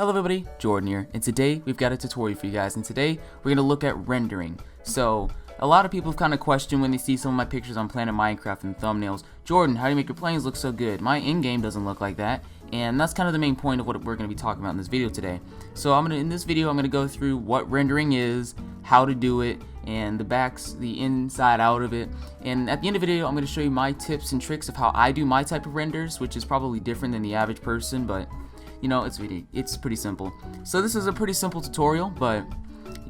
Hello everybody, Jordan here, and today we've got a tutorial for you guys, and today we're going to look at rendering. So, a lot of people have kind of questioned when they see some of my pictures on Planet Minecraft and thumbnails, Jordan, how do you make your planes look so good? My in-game doesn't look like that, and that's kind of the main point of what we're going to be talking about in this video today. So in this video I'm going to go through what rendering is, how to do it, and the inside out of it, and at the end of the video I'm going to show you my tips and tricks of how I do my type of renders, which is probably different than the average person, but you know, it's pretty simple. So this is a pretty simple tutorial, but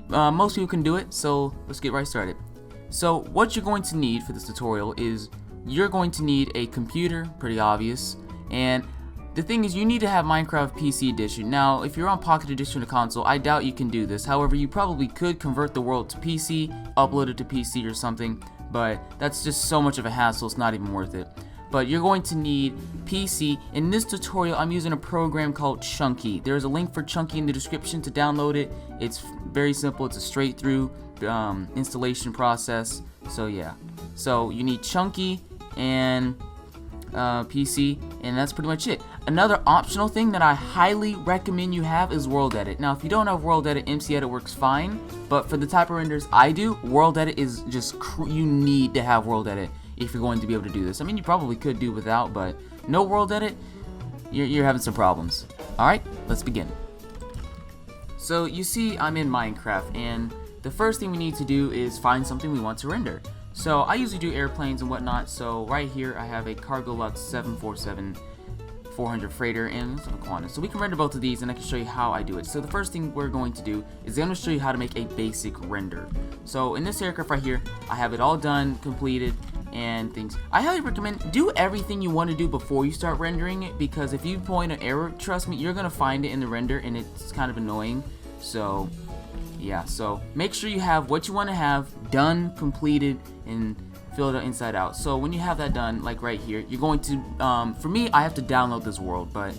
most people can do it, so let's get right started. So what you're going to need for this tutorial is you're going to need a computer, pretty obvious, and the thing is you need to have Minecraft PC Edition. Now if you're on Pocket Edition or console, I doubt you can do this. However, you probably could convert the world to PC, upload it to PC or something, but that's just so much of a hassle, it's not even worth it. But you're going to need PC. In this tutorial, I'm using a program called Chunky. There's a link for Chunky in the description to download it. It's very simple. It's a straight through installation process. So yeah. So you need Chunky and PC, and that's pretty much it. Another optional thing that I highly recommend you have is World Edit. Now, if you don't have World Edit, MC Edit works fine. But for the type of renders I do, World Edit is just you need to have World Edit if you're going to be able to do this. I mean, you probably could do without, but no World Edit, you're having some problems. Alright, let's begin. So you see I'm in Minecraft, and the first thing we need to do is find something we want to render. So I usually do airplanes and whatnot, so right here I have a Cargo Lux 747 400 freighter and some Qantas. So we can render both of these and I can show you how I do it. So the first thing we're going to do is I'm going to show you how to make a basic render. So in this aircraft right here, I have it all done, completed, and things. I highly recommend do everything you want to do before you start rendering it, because if you point an error, trust me, you're gonna find it in the render and it's kind of annoying. So yeah, so make sure you have what you want to have done, completed, and filled out inside out. So when you have that done, like right here, you're going to for me, I have to download this world, but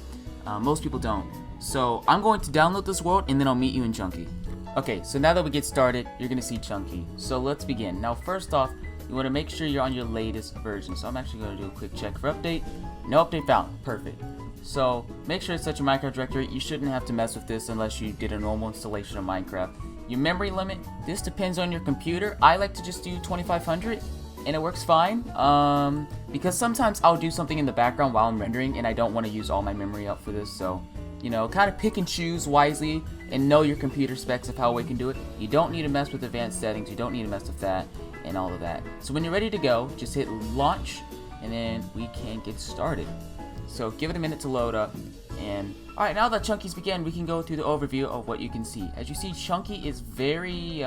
most people don't. So I'm going to download this world and then I'll meet you in Chunky. Okay, so now that we get started, you're gonna see Chunky. So let's begin. Now first off, you want to make sure you're on your latest version. So I'm actually going to do a quick check for update. No update found. Perfect. So make sure it's set your Minecraft directory. You shouldn't have to mess with this unless you did a normal installation of Minecraft. Your memory limit, this depends on your computer. I like to just do 2500 and it works fine. Because sometimes I'll do something in the background while I'm rendering and I don't want to use all my memory up for this. So, you know, kind of pick and choose wisely and know your computer specs of how we can do it. You don't need to mess with advanced settings. You don't need to mess with that and all of that. So when you're ready to go, just hit launch and then we can get started. So give it a minute to load up, and alright, now that Chunky's began, we can go through the overview of what you can see. As you see, Chunky is very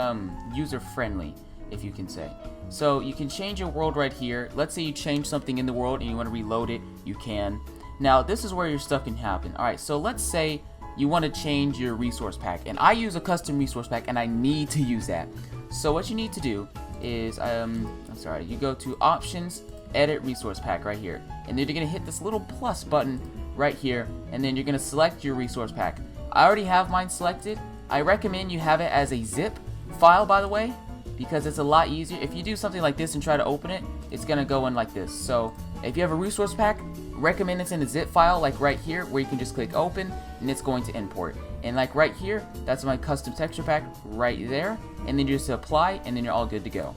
user friendly, if you can say. So you can change your world right here. Let's say you change something in the world and you want to reload it, you can. Now this is where your stuff can happen. Alright, so let's say you want to change your resource pack, and I use a custom resource pack and I need to use that. So what you need to do is you go to options, edit resource pack right here, and then you're gonna hit this little plus button right here, and then you're gonna select your resource pack. I already have mine selected. I recommend you have it as a zip file, by the way, because it's a lot easier. If you do something like this and try to open it, it's gonna go in like this. So if you have a resource pack, recommend it's in a zip file, like right here, where you can just click open and it's going to import. And like right here, that's my custom texture pack right there, and then you just apply and then you're all good to go.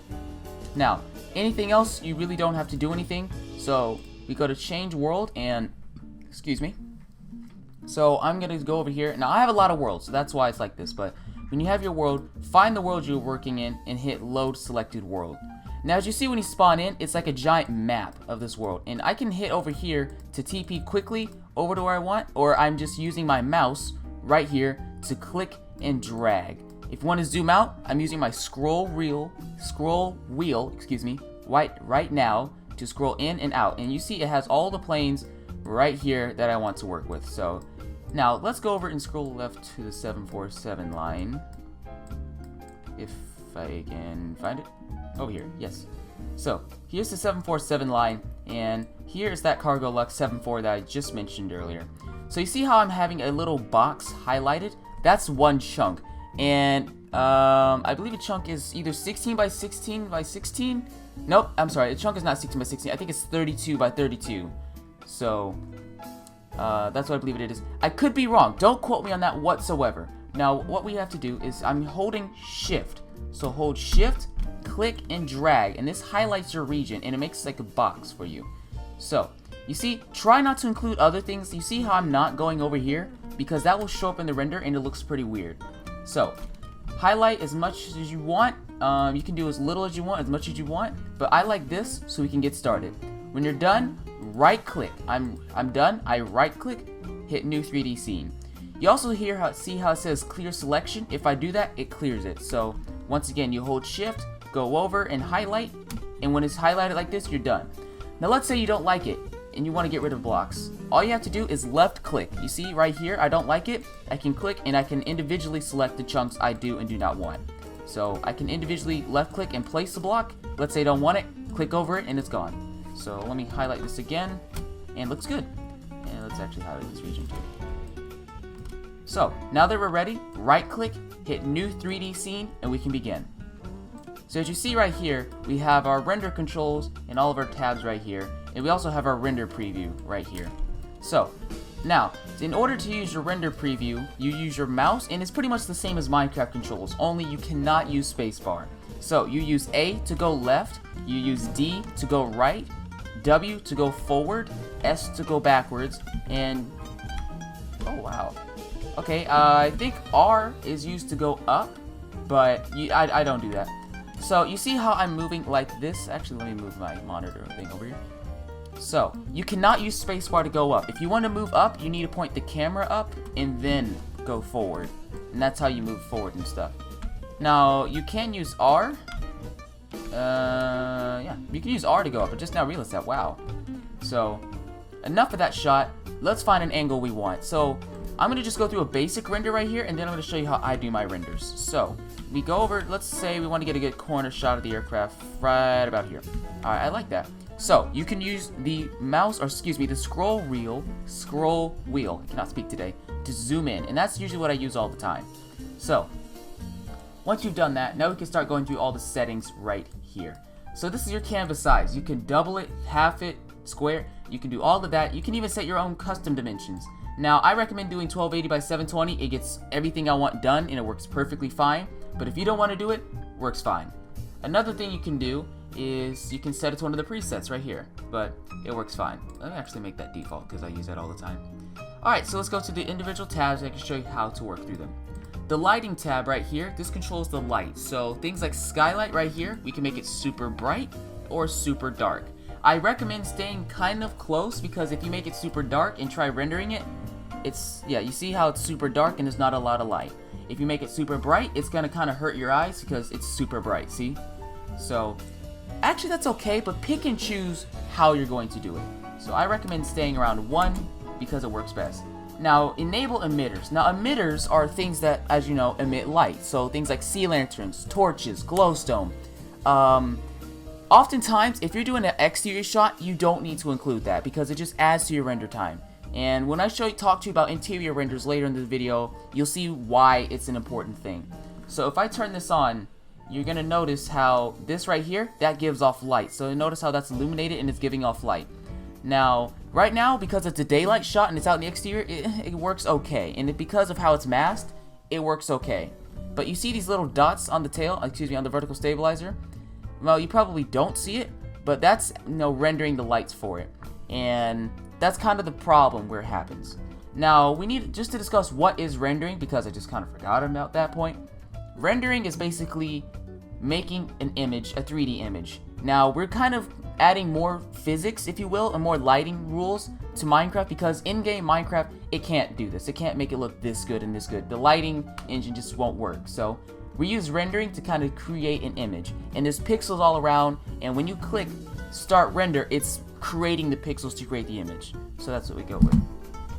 Now anything else, you really don't have to do anything. So we go to change world, and excuse me, so I'm gonna go over here. Now I have a lot of worlds, so that's why it's like this, but when you have your world, find the world you're working in and hit load selected world. Now as you see, when you spawn in, it's like a giant map of this world, and I can hit over here to TP quickly over to where I want, or I'm just using my mouse right here to click and drag. If you want to zoom out, I'm using my scroll wheel, right now to scroll in and out, and you see it has all the planes right here that I want to work with. So now let's go over and scroll left to the 747 line, if I can find it over here. Yes. So here's the 747 line, and here is that Cargo Lux 74 that I just mentioned earlier. So you see how I'm having a little box highlighted? That's one chunk, and I believe a chunk is either 16 by 16 by 16. Nope, I'm sorry, a chunk is not 16 by 16. I think it's 32 by 32. So That's what I believe it is. I could be wrong. Don't quote me on that whatsoever. Now, what we have to do is I'm holding shift. So hold shift, click, and drag. And this highlights your region, and it makes like a box for you. So, you see, try not to include other things. You see how I'm not going over here? Because that will show up in the render, and it looks pretty weird. So, highlight as much as you want. You can do as little as you want, as much as you want. But I like this, so we can get started. When you're done, right click. I'm done. I right click, hit new 3D scene. You also see how it says clear selection. If I do that, it clears it. So once again, you hold shift, go over and highlight, and when it's highlighted like this, you're done. Now let's say you don't like it and you want to get rid of blocks. All you have to do is left click. You see right here, I don't like it. I can click and I can individually select the chunks I do and do not want. So I can individually left click and place the block. Let's say I don't want it, click over it and it's gone. So let me highlight this again, and it looks good. And let's actually highlight this region too. So now that we're ready, right click, hit new 3D scene, and we can begin. So as you see right here, we have our render controls and all of our tabs right here, and we also have our render preview right here. So now, in order to use your render preview, you use your mouse, and it's pretty much the same as Minecraft controls, only you cannot use spacebar. So you use A to go left, you use D to go right, W to go forward, S to go backwards, and oh wow. Okay, I think R is used to go up, but I don't do that. So you see how I'm moving like this? Actually, let me move my monitor thing over here. So you cannot use spacebar to go up. If you want to move up, you need to point the camera up and then go forward, and that's how you move forward and stuff. Now you can use R. Yeah, you can use R to go up. I just now realized that. Wow. So enough of that shot. Let's find an angle we want. So I'm gonna just go through a basic render right here, and then I'm gonna show you how I do my renders. So we go over. Let's say we want to get a good corner shot of the aircraft right about here. All right, I like that. So you can use the mouse, or excuse me, the scroll wheel, I cannot speak today, to zoom in, and that's usually what I use all the time. So once you've done that, now we can start going through all the settings right here. So this is your canvas size. You can double it, half it, square. You can do all of that. You can even set your own custom dimensions. Now, I recommend doing 1280 by 720. It gets everything I want done, and it works perfectly fine. But if you don't want to do it, works fine. Another thing you can do is you can set it to one of the presets right here, but it works fine. Let me actually make that default because I use that all the time. Alright, so let's go to the individual tabs, and I can show you how to work through them. The lighting tab right here, this controls the light. So things like skylight right here, we can make it super bright or super dark. I recommend staying kind of close, because if you make it super dark and try rendering it, you see how it's super dark and there's not a lot of light. If you make it super bright, it's gonna kind of hurt your eyes because it's super bright, see? So actually that's okay, but pick and choose how you're going to do it. So I recommend staying around 1 because it works best. Now, enable emitters. Now, emitters are things that, as you know, emit light. So things like sea lanterns, torches, glowstone. Oftentimes, if you're doing an exterior shot, you don't need to include that because it just adds to your render time. And when I talk to you about interior renders later in the video, you'll see why it's an important thing. So if I turn this on, you're going to notice how this right here, that gives off light. So notice how that's illuminated and it's giving off light. Now, right now, because it's a daylight shot and it's out in the exterior, it works okay. And because of how it's masked, it works okay. But you see these little dots on the tail, on the vertical stabilizer? Well, you probably don't see it, but that's, rendering the lights for it. And that's kind of the problem where it happens. Now, we need just to discuss what is rendering, because I just kind of forgot about that point. Rendering is basically making an image, a 3D image. Now, we're kind of adding more physics, if you will, and more lighting rules to Minecraft, because in-game Minecraft, it can't do this. It can't make it look this good and this good. The lighting engine just won't work. So we use rendering to kind of create an image. And there's pixels all around, and when you click start render, it's creating the pixels to create the image. So that's what we go with.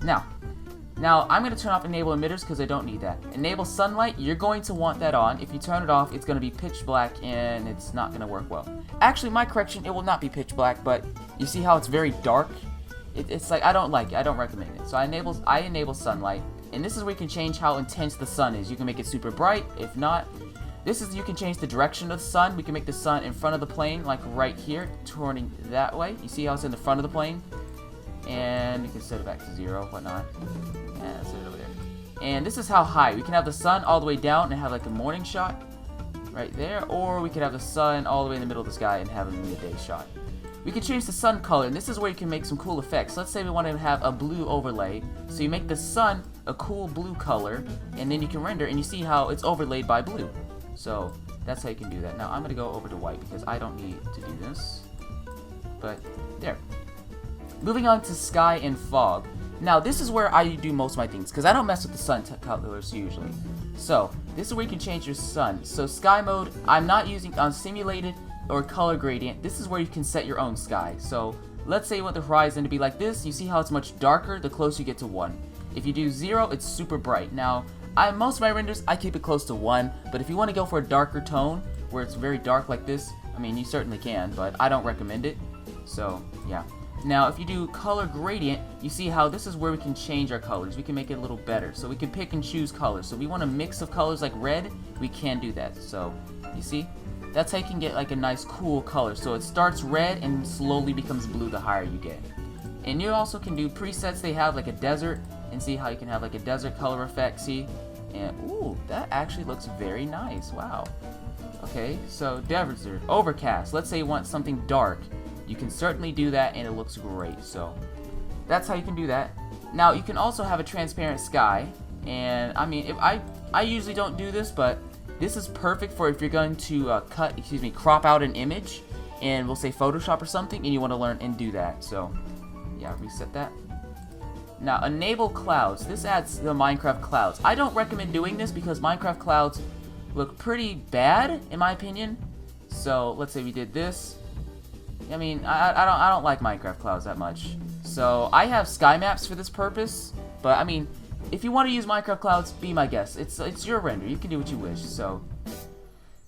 Now I'm going to turn off enable emitters because I don't need that. Enable sunlight, you're going to want that on. If you turn it off, it's going to be pitch black and it's not going to work well. Actually, my correction, it will not be pitch black, but you see how it's very dark? It's like, I don't like it. I don't recommend it. So I enable sunlight, and this is where you can change how intense the sun is. You can make it super bright. If not, you can change the direction of the sun. We can make the sun in front of the plane, like right here, turning that way. You see how it's in the front of the plane? And you can set it back to 0, whatnot. And set it over there. And this is how high. We can have the sun all the way down and have like a morning shot right there, or we could have the sun all the way in the middle of the sky and have a midday shot. We can change the sun color, and this is where you can make some cool effects. Let's say we want to have a blue overlay, so you make the sun a cool blue color, and then you can render, and you see how it's overlaid by blue. So that's how you can do that. Now I'm going to go over to white because I don't need to do this, but there. Moving on to sky and fog. Now this is where I do most of my things, because I don't mess with the sun colors usually. So this is where you can change your sun. So sky mode, I'm not using on simulated or color gradient. This is where you can set your own sky. So let's say you want the horizon to be like this. You see how it's much darker the closer you get to 1. If you do 0, it's super bright. Now most of my renders I keep it close to 1, but if you want to go for a darker tone where it's very dark like this, I mean you certainly can, but I don't recommend it. So yeah. Now if you do color gradient, you see how this is where we can change our colors. We can make it a little better. So we can pick and choose colors. So if we want a mix of colors like red, we can do that. So you see, that's how you can get like a nice cool color. So it starts red and slowly becomes blue the higher you get. And you also can do presets. They have like a desert, and see how you can have like a desert color effect, see? And ooh, that actually looks very nice. Wow. Okay, so desert, overcast. Let's say you want something dark. You can certainly do that and it looks great. So that's how you can do that. Now you can also have a transparent sky, and I mean, if I usually don't do this, but this is perfect for if you're going to crop out an image, and we'll say Photoshop or something, and you want to learn and do that. So yeah, reset that. Now enable clouds. This adds the Minecraft clouds. I don't recommend doing this because Minecraft clouds look pretty bad in my opinion. So let's say we did this. I mean, I don't like Minecraft clouds that much. So I have Skymaps for this purpose. But I mean, if you want to use Minecraft clouds, be my guest. It's your render. You can do what you wish. So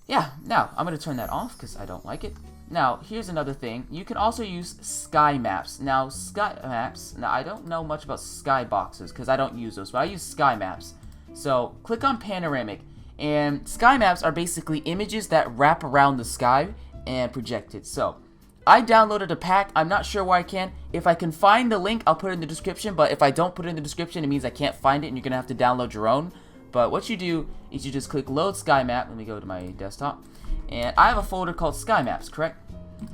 yeah. Now I'm gonna turn that off because I don't like it. Now here's another thing. You can also use Skymaps. Now Skymaps. Now I don't know much about skyboxes because I don't use those, but I use Skymaps. So click on panoramic, and Skymaps are basically images that wrap around the sky and project it. So I downloaded a pack. I'm not sure where I can. If I can find the link, I'll put it in the description. But if I don't put it in the description, it means I can't find it, and you're going to have to download your own. But what you do is you just click Load Sky Map. Let me go to my desktop. And I have a folder called Sky Maps, correct?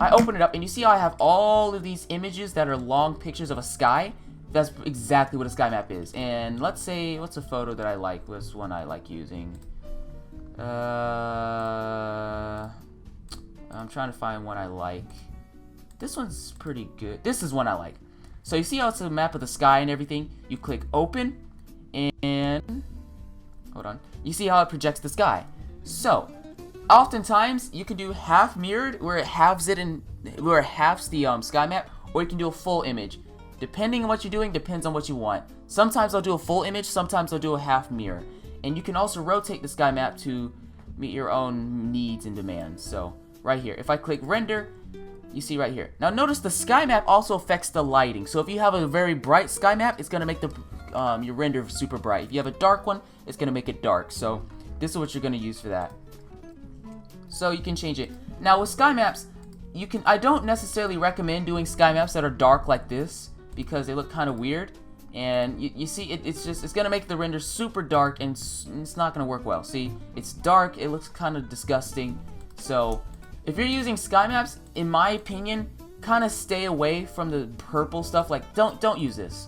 I open it up, and you see how I have all of these images that are long pictures of a sky. That's exactly what a sky map is. And let's say, what's a photo that I like? What's one I like using? I'm trying to find one I like. This one's pretty good. This is one I like. So you see how it's a map of the sky and everything? You click open, and hold on. You see how it projects the sky. So oftentimes you can do half mirrored, where it halves it in, where it halves the sky map, or you can do a full image. Depending on what you're doing, depends on what you want. Sometimes I'll do a full image, sometimes I'll do a half mirror. And you can also rotate the sky map to meet your own needs and demands. So right here, if I click render, you see right here. Now notice the sky map also affects the lighting. So if you have a very bright sky map, it's gonna make the your render super bright. If you have a dark one, it's gonna make it dark. So this is what you're gonna use for that. So you can change it. Now with sky maps, you can. I don't necessarily recommend doing sky maps that are dark like this because they look kind of weird. And you see, it's gonna make the render super dark, and it's not gonna work well. See, it's dark. It looks kind of disgusting. So if you're using sky maps, in my opinion, kind of stay away from the purple stuff. Like, don't use this.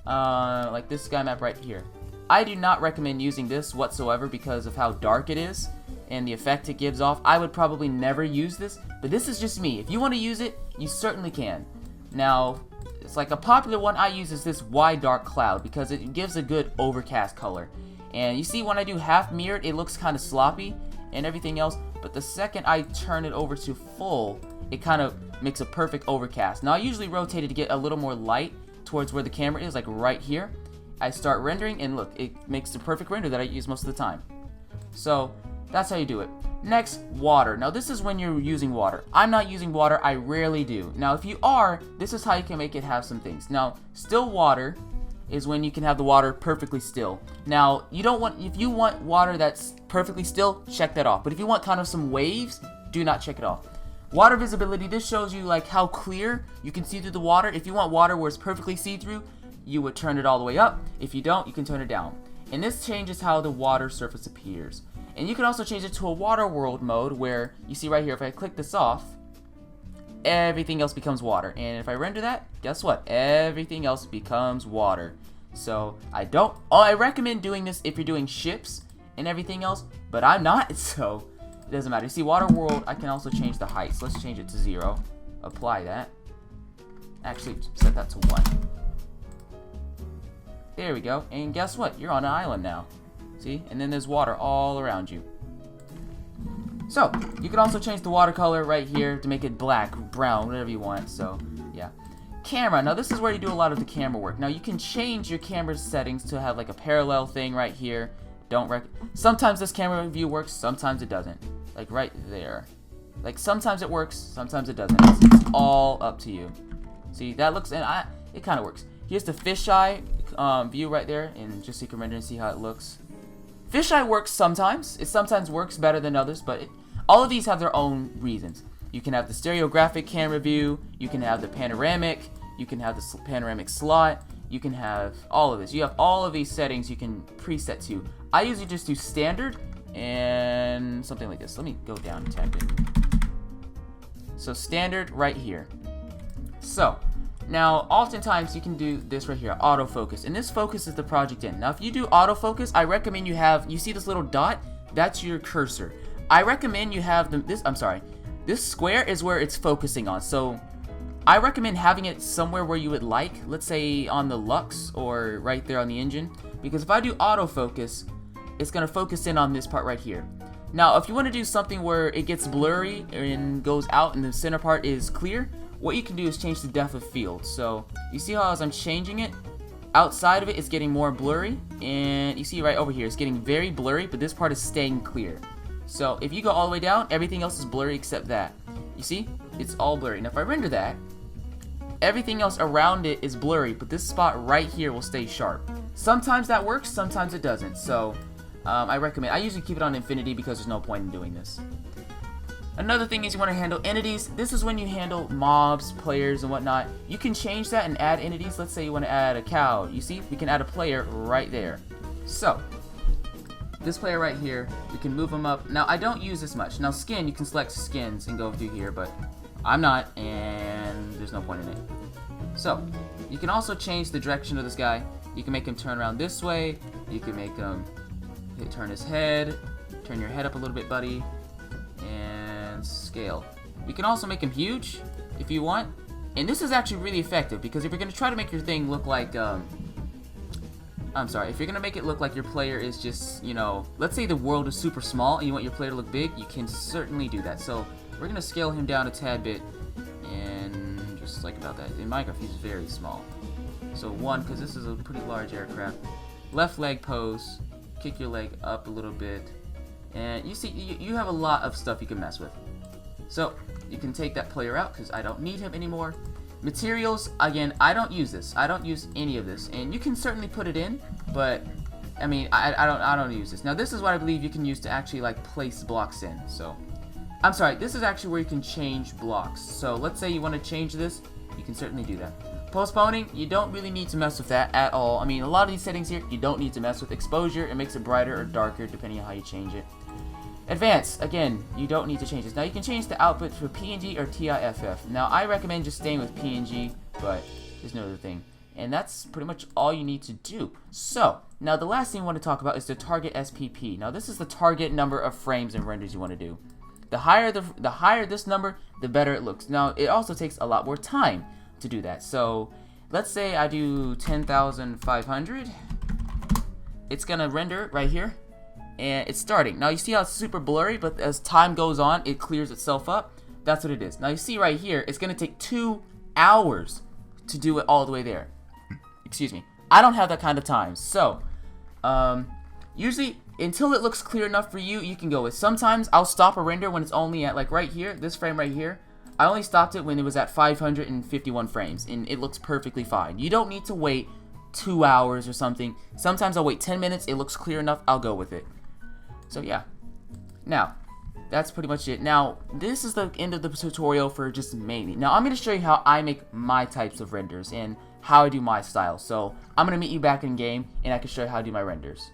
Like this sky map right here. I do not recommend using this whatsoever because of how dark it is and the effect it gives off. I would probably never use this, but this is just me. If you want to use it, you certainly can. Now, it's like a popular one I use is this wide dark cloud because it gives a good overcast color. And you see when I do half mirrored, it looks kind of sloppy and everything else. But the second I turn it over to full, it kind of makes a perfect overcast. Now I usually rotate it to get a little more light towards where the camera is, like right here. I start rendering, and look, it makes the perfect render that I use most of the time. So that's how you do it. Next, water. Now this is when you're using water. I'm not using water, I rarely do. Now if you are, this is how you can make it have some things. Now, still water is when you can have the water perfectly still. Now, if you want water that's perfectly still, check that off. But if you want kind of some waves, do not check it off. Water visibility, this shows you like how clear you can see through the water. If you want water where it's perfectly see-through, you would turn it all the way up. If you don't, you can turn it down. And this changes how the water surface appears. And you can also change it to a water world mode where you see right here, if I click this off, everything else becomes water. And if I render that, guess what? Everything else becomes water. So I recommend doing this if you're doing ships and everything else, but I'm not, so it doesn't matter. You see, water world, I can also change the height. So let's change it to 0. Apply that. Actually, set that to 1. There we go. And guess what? You're on an island now. See? And then there's water all around you. So, you can also change the water color right here to make it black, brown, whatever you want. So, yeah. Camera. Now, this is where you do a lot of the camera work. Now, you can change your camera settings to have like a parallel thing right here. Sometimes this camera view works, sometimes it doesn't. Like right there. Like sometimes it works, sometimes it doesn't. It's all up to you. See, that looks, and it kind of works. Here's the fisheye view right there, and just so you can render and see how it looks. Fisheye works sometimes. It sometimes works better than others, but all of these have their own reasons. You can have the stereographic camera view, you can have the panoramic, you can have the panoramic slot, you can have all of this. You have all of these settings you can preset to. I usually just do standard and something like this. Let me go down a tad bit. So standard right here. So now oftentimes you can do this right here, autofocus, and this focuses the project in. Now if you do autofocus, I recommend you see this little dot, that's your cursor. I recommend you have this square is where it's focusing on. So I recommend having it somewhere where you would like, let's say on the Lux or right there on the engine, because if I do autofocus, it's going to focus in on this part right here. Now, if you want to do something where it gets blurry and goes out and the center part is clear, what you can do is change the depth of field. So you see how as I'm changing it, outside of it, it's getting more blurry, and you see right over here, it's getting very blurry, but this part is staying clear. So if you go all the way down, everything else is blurry except that. You see? It's all blurry. Now if I render that, everything else around it is blurry, but this spot right here will stay sharp. Sometimes that works, sometimes it doesn't. So I recommend, I usually keep it on infinity because there's no point in doing this. Another thing is you want to handle entities. This is when you handle mobs, players, and whatnot. You can change that and add entities. Let's say you want to add a cow. You see, we can add a player right there. So this player right here, we can move them up. Now I don't use this much. Now skin, you can select skins and go through here, but I'm not, and there's no point in it. So you can also change the direction of this guy. You can make him turn around this way. You can make him turn his head. Turn your head up a little bit, buddy. And scale. You can also make him huge if you want. And this is actually really effective because if you're going to try to make your thing look like, if you're going to make it look like your player is just, let's say the world is super small and you want your player to look big, you can certainly do that. So we're going to scale him down a tad bit, and just like about that. In Minecraft, he's very small. So 1, because this is a pretty large aircraft. Left leg pose, kick your leg up a little bit, and you see, you have a lot of stuff you can mess with. So you can take that player out because I don't need him anymore. Materials, again, I don't use this. I don't use any of this, and you can certainly put it in, but I mean, I don't use this. Now this is what I believe you can use to actually like place blocks in. So I'm sorry, this is actually where you can change blocks. So let's say you want to change this, you can certainly do that. Postponing, you don't really need to mess with that at all. I mean, a lot of these settings here, you don't need to mess with. Exposure, it makes it brighter or darker depending on how you change it. Advanced, again, you don't need to change this. Now you can change the output for PNG or TIFF. Now I recommend just staying with PNG, but there's no other thing. And that's pretty much all you need to do. So, now the last thing I want to talk about is the target SPP. Now this is the target number of frames and renders you want to do. The higher this number, the better it looks. Now it also takes a lot more time to do that. So let's say I do 10,500. It's gonna render right here, and it's starting. Now you see how it's super blurry, but as time goes on, it clears itself up. That's what it is. Now you see right here, it's gonna take 2 hours to do it all the way there. Excuse me. I don't have that kind of time. So usually until it looks clear enough for you, you can go with. Sometimes I'll stop a render when it's only at like right here, this frame right here. I only stopped it when it was at 551 frames, and it looks perfectly fine. You don't need to wait 2 hours or something. Sometimes I'll wait 10 minutes, it looks clear enough, I'll go with it. So yeah. Now, that's pretty much it. Now, this is the end of the tutorial for just mainly. Now, I'm going to show you how I make my types of renders and how I do my style. So, I'm going to meet you back in game, and I can show you how I do my renders.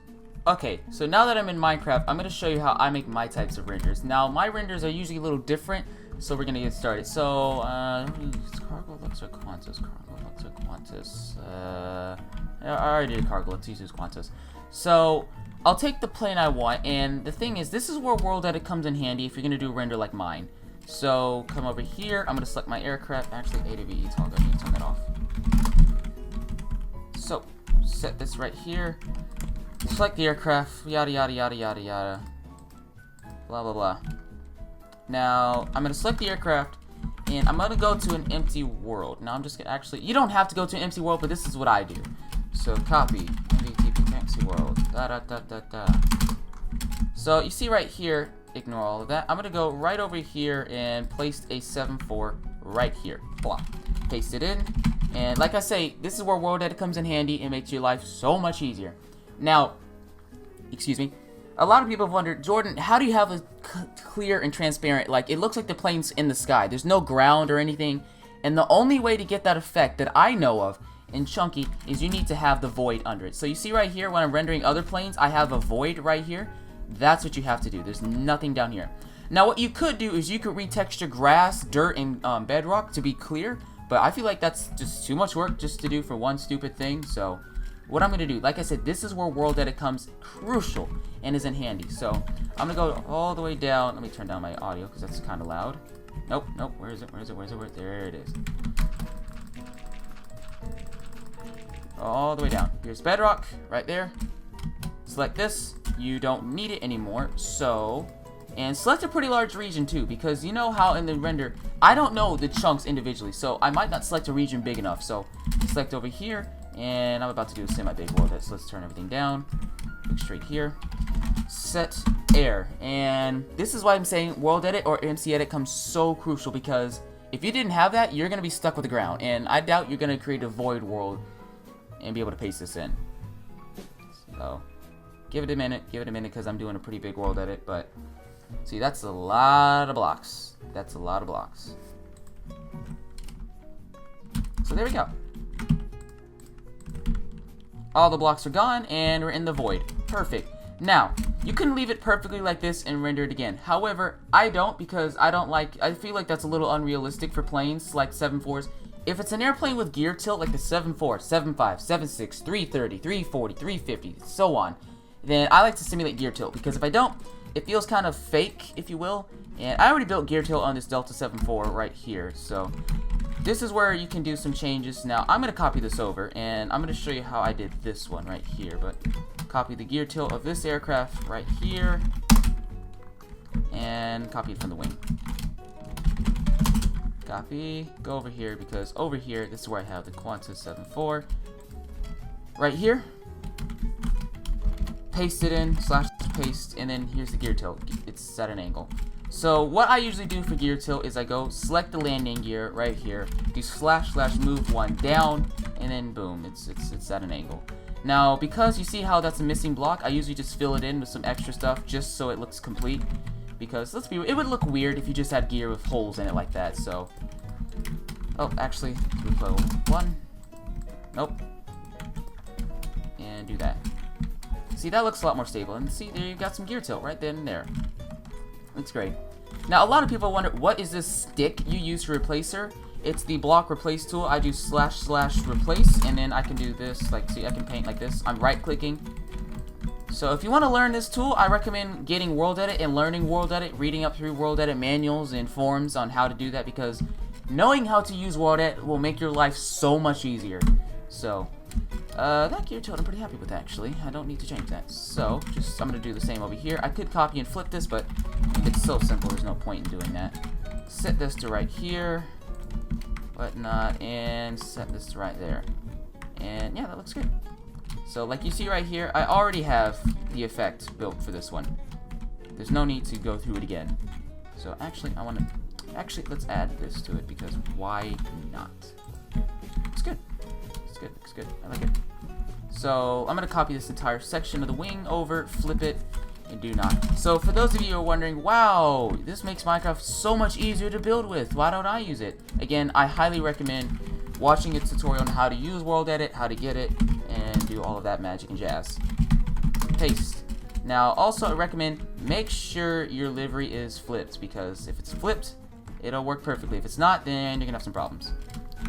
Okay, so now that I'm in Minecraft, I'm going to show you how I make my types of renders. Now, my renders are usually a little different, so we're going to get started. So, cargo looks or Quantus, cargo looks or Quantus. I already did cargo, let's use Quantus. So, I'll take the plane I want, and the thing is, this is where world edit comes in handy if you're going to do a render like mine. So, come over here, I'm going to select my aircraft, actually A to V, toggle, I need to turn that off. So, set this right here, select the aircraft, yada yada yada yada yada, blah blah blah. Now, I'm going to select the aircraft, and I'm going to go to an empty world. Now, I'm just going to actually, you don't have to go to an empty world, but this is what I do. So, copy. Empty world. Da da da da da. So you see right here, ignore all of that. I'm gonna go right over here and place a 7.4 right here. Blah. Paste it in, and like I say, this is where world edit comes in handy and makes your life so much easier. Now, excuse me, a lot of people have wondered, Jordan, how do you have a clear and transparent? Like it looks like the plane's in the sky. There's no ground or anything, and the only way to get that effect that I know of and chunky is you need to have the void under it. So you see right here when I'm rendering other planes, I have a void right here. That's what you have to do. There's nothing down here. Now what you could do is you could retexture grass, dirt, and bedrock to be clear, but I feel like that's just too much work just to do for one stupid thing. So what I'm gonna do, like I said, this is where world edit comes crucial and is in handy. So I'm gonna go all the way down. Let me turn down my audio because that's kind of loud. Nope, nope, where is it, where is it, where is it, there it is. All the way down. Here's bedrock right there. Select this. You don't need it anymore. So, and select a pretty large region too, because you know how in the render, I don't know the chunks individually, so I might not select a region big enough. So, select over here, and I'm about to do a semi-big world edit. So let's turn everything down. Look straight here. Set air, and this is why I'm saying world edit or MC edit comes so crucial, because if you didn't have that, you're gonna be stuck with the ground, and I doubt you're gonna create a void world and be able to paste this in. So, give it a minute, because I'm doing a pretty big world edit, but see, that's a lot of blocks. That's a lot of blocks. So there we go. All the blocks are gone, and we're in the void. Perfect. Now, you can leave it perfectly like this and render it again. However, I don't, because I feel like that's a little unrealistic for planes like 7.4s. If it's an airplane with gear tilt like the 7.4, 7.5, 7.6, 330, 340, 350, so on, then I like to simulate gear tilt, because if I don't, it feels kind of fake, if you will. And I already built gear tilt on this Delta 7.4 right here, so this is where you can do some changes. Now, I'm going to copy this over, and I'm going to show you how I did this one right here, but copy the gear tilt of this aircraft right here, and copy it from the wing. Copy, go over here, because over here, this is where I have the Quantus 7.4. Right here, paste it in, slash paste, and then here's the gear tilt. It's at an angle. So what I usually do for gear tilt is I go select the landing gear right here, do slash move one down, and then boom, it's at an angle. Now, because you see how that's a missing block, I usually just fill it in with some extra stuff just so it looks complete. Because let's be, it would look weird if you just had gear with holes in it like that. So, oh, actually, do level 1. Nope. And do that. See, that looks a lot more stable. And see, there you've got some gear tilt right then and there. Looks great. Now, a lot of people wonder, what is this stick you use to replace her? It's the block replace tool. I do slash replace, and then I can do this. Like, see, I can paint like this. I'm right clicking. So if you want to learn this tool, I recommend getting World Edit and learning World Edit, reading up through World Edit manuals and forums on how to do that, because knowing how to use World Edit will make your life so much easier. So, that gear tilt I'm pretty happy with, actually. I don't need to change that. So, I'm going to do the same over here. I could copy and flip this, but it's so simple, there's no point in doing that. Set this to right here, whatnot, and set this to right there. And yeah, that looks good. So like you see right here, I already have the effect built for this one. There's no need to go through it again. So actually, let's add this to it, because why not? It's good. It's good. It's good. I like it. So I'm going to copy this entire section of the wing over, flip it, I do not. So for those of you who are wondering, wow, this makes Minecraft so much easier to build with. Why don't I use it? Again, I highly recommend watching a tutorial on how to use World Edit, how to get it, and do all of that magic and jazz. Paste. Now, also I recommend make sure your livery is flipped, because if it's flipped, it'll work perfectly. If it's not, then you're gonna have some problems.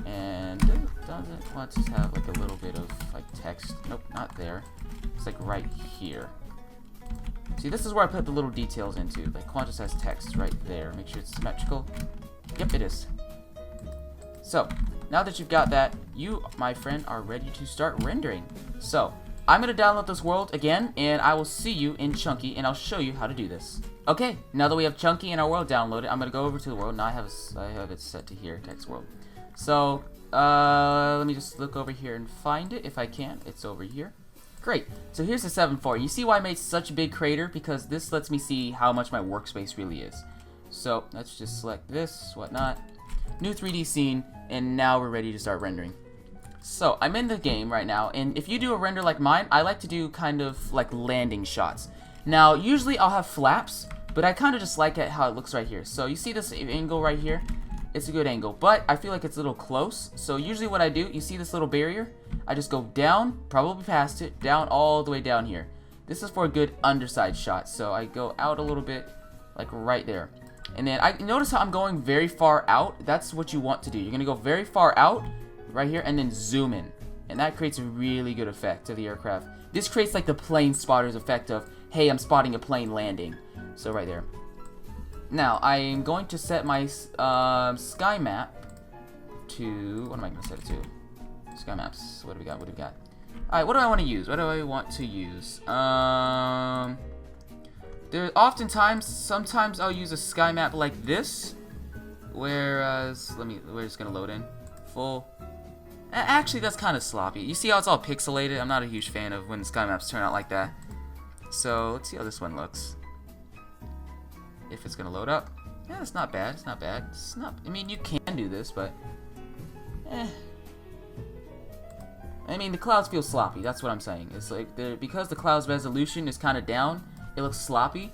And doesn't want to have like a little bit of like text. Nope, not there. It's like right here. See, this is where I put the little details into. Like Qantas has text right there. Make sure it's symmetrical. Yep, it is. So, now that you've got that, you, my friend, are ready to start rendering. So, I'm going to download this world again, and I will see you in Chunky, and I'll show you how to do this. Okay, now that we have Chunky and our world downloaded, I'm going to go over to the world. Now I have it set to here, text world. So, let me just look over here and find it if I can. It's over here. Great. So here's the 7.4. You see why I made such a big crater? Because this lets me see how much my workspace really is. So let's just select this, whatnot. New 3D scene, and now we're ready to start rendering. So I'm in the game right now, and if you do a render like mine, I like to do kind of like landing shots. Now, usually I'll have flaps, but I kind of just like it how it looks right here. So you see this angle right here? It's a good angle, but I feel like it's a little close. So usually what I do, you see this little barrier? I just go down, probably past it, down all the way down here. This is for a good underside shot. So I go out a little bit, like right there. And then I notice how I'm going very far out. That's what you want to do. You're gonna go very far out, right here, and then zoom in. And that creates a really good effect to the aircraft. This creates like the plane spotters effect of, hey, I'm spotting a plane landing. So right there. Now, I am going to set my sky map to, what am I going to set it to? Skymaps. What do we got? What do we got? Alright, what do I want to use? What do I want to use? There oftentimes, sometimes I'll use a sky map like this. Whereas, we're just going to load in. Full. Actually, that's kind of sloppy. You see how it's all pixelated? I'm not a huge fan of when the sky maps turn out like that. So, let's see how this one looks. If it's gonna load up. Yeah, it's not bad. It's not bad. It's not. I mean, you can do this, but I mean, the clouds feel sloppy. That's what I'm saying. It's like because the cloud's resolution is kind of down, it looks sloppy.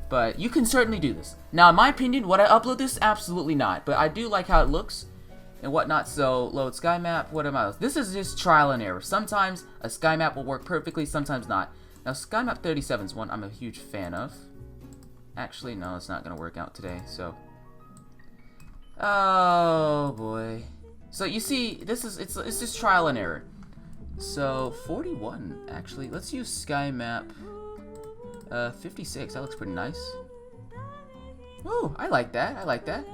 But you can certainly do this. Now, in my opinion, would I upload this? Absolutely not. But I do like how it looks and whatnot. So, load sky map. What am I? This is just trial and error. Sometimes a sky map will work perfectly. Sometimes not. Now, sky map 37 is one I'm a huge fan of. Actually, no, it's not going to work out today, so. Oh, boy. So, you see, it's just trial and error. So, 41, actually. Let's use sky map 56. That looks pretty nice. Ooh, I like that. I like that.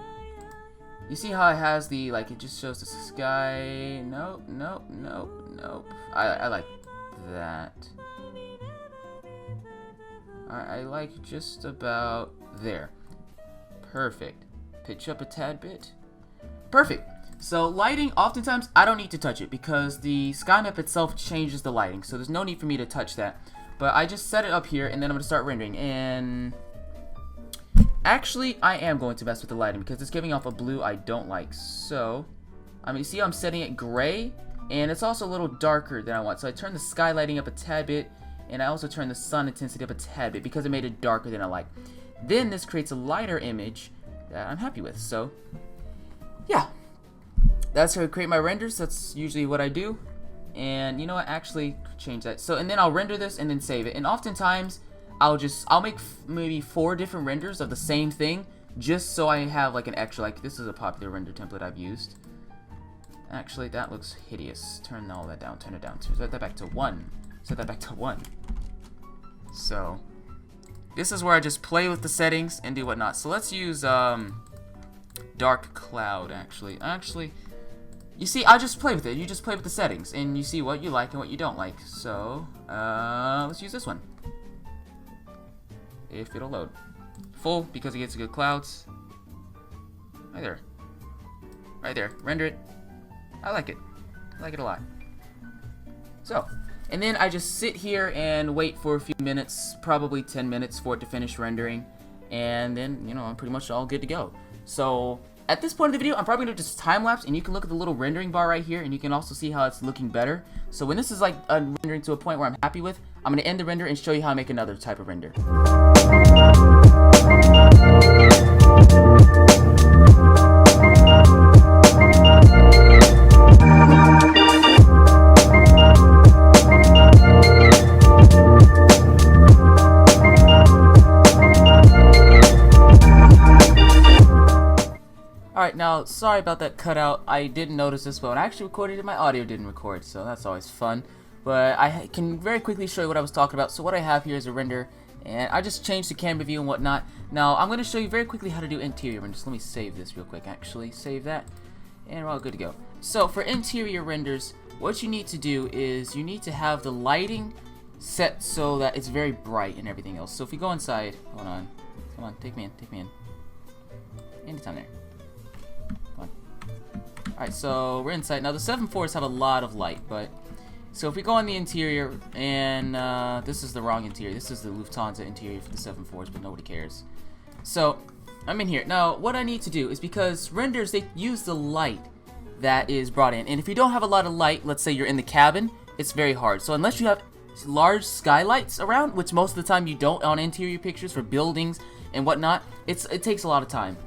You see how it has the, like, it just shows the sky. Nope, nope, nope, nope. I like that. I like just about there. Perfect. Pitch up a tad bit. Perfect. So lighting, oftentimes I don't need to touch it because the sky map itself changes the lighting. So there's no need for me to touch that. But I just set it up here and then I'm going to start rendering. And actually I am going to mess with the lighting because it's giving off a blue I don't like. So, I mean, you see I'm setting it gray and it's also a little darker than I want. So I turn the sky lighting up a tad bit. And I also turn the sun intensity up a tad bit because it made it darker than I like. Then this creates a lighter image that I'm happy with. So, yeah. That's how I create my renders. That's usually what I do. And you know what? Actually, change that. So, and then I'll render this and then save it. And oftentimes, I'll make maybe 4 different renders of the same thing. Just so I have like an extra, like this is a popular render template I've used. Actually, that looks hideous. Turn all that down. Turn it down. Set that back to 1. Set that back to 1. So, this is where I just play with the settings and do whatnot. So let's use dark cloud. Actually, you see, I just play with it. You just play with the settings, and you see what you like and what you don't like. So, let's use this one. If it'll load, full because it gets good clouds. Right there. Right there. Render it. I like it. I like it a lot. So. And then I just sit here and wait for a few minutes, probably 10 minutes for it to finish rendering. And then, you know, I'm pretty much all good to go. So, at this point of the video, I'm probably going to just time-lapse, and you can look at the little rendering bar right here, and you can also see how it's looking better. So when this is like rendering to a point where I'm happy with, I'm going to end the render and show you how I make another type of render. Alright, now, sorry about that cutout. I didn't notice this, but when I actually recorded it, my audio didn't record, so that's always fun. But I can very quickly show you what I was talking about. So what I have here is a render, and I just changed the camera view and whatnot. Now, I'm going to show you very quickly how to do interior renders. Let me save this real quick, actually. Save that, and we're all good to go. So, for interior renders, what you need to do is you need to have the lighting set so that it's very bright and everything else. So if we go inside, hold on, come on, take me in. Anytime there. Alright, so we're inside. Now the 7.4s have a lot of light, but so if we go on the interior, and this is the wrong interior. This is the Lufthansa interior for the 7.4s, but nobody cares. So I'm in here. Now what I need to do is, because renders, they use the light that is brought in, and if you don't have a lot of light, let's say you're in the cabin, it's very hard. So unless you have large skylights around, which most of the time you don't on interior pictures for buildings and whatnot, it takes a lot of time.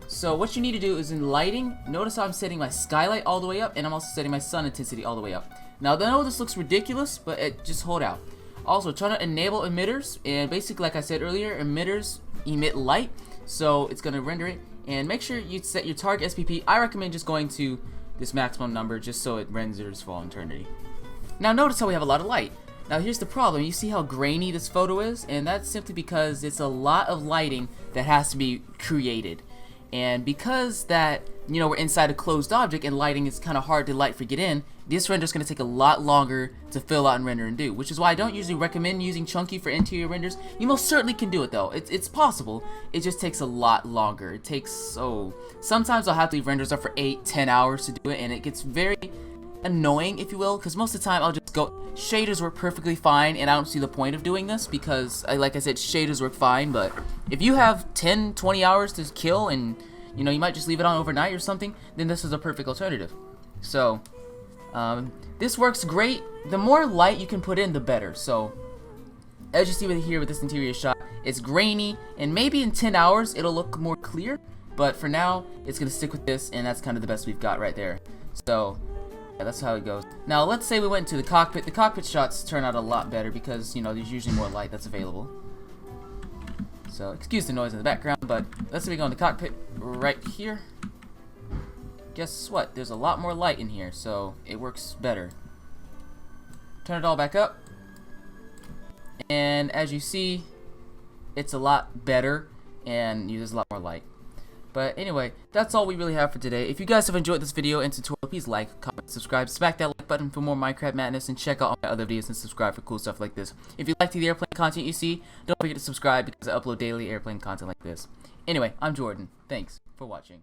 So what you need to do is in lighting, notice how I'm setting my skylight all the way up, and I'm also setting my sun intensity all the way up. Now I know this looks ridiculous, but just hold out. Also, try to enable emitters, and basically like I said earlier, emitters emit light, so it's going to render it. And make sure you set your target SPP. I recommend just going to this maximum number just so it renders for all eternity. Now notice how we have a lot of light. Now here's the problem. You see how grainy this photo is, and that's simply because it's a lot of lighting that has to be created. And because that, you know, we're inside a closed object and lighting is kind of hard to light for get in, this render is going to take a lot longer to fill out and render and do, which is why I don't usually recommend using chunky for interior renders. You most certainly can do it though. It's possible. It just takes a lot longer. It takes, sometimes I'll have to leave renders up for 8-10 hours to do it, and it gets very annoying, if you will, because most of the time I'll just go, shaders work perfectly fine, and I don't see the point of doing this because, like I said, shaders work fine. But if you have 10-20 hours to kill, and you know, you might just leave it on overnight or something, then this is a perfect alternative. So this works great. The more light you can put in, the better. So as you see here with this interior shot, it's grainy, and maybe in 10 hours it'll look more clear, but for now it's gonna stick with this, and that's kind of the best we've got right there. So yeah, that's how it goes. Now let's say we went to the cockpit. The cockpit shots turn out a lot better because, you know, there's usually more light that's available. So excuse the noise in the background, but let's say we go in the cockpit right here. Guess what? There's a lot more light in here, so it works better. Turn it all back up, and as you see, it's a lot better and uses a lot more light. But anyway, that's all we really have for today. If you guys have enjoyed this video and tutorial, please like, comment, subscribe, smack that like button for more Minecraft madness, and check out all my other videos and subscribe for cool stuff like this. If you like the airplane content you see, don't forget to subscribe because I upload daily airplane content like this. Anyway, I'm Jordan. Thanks for watching.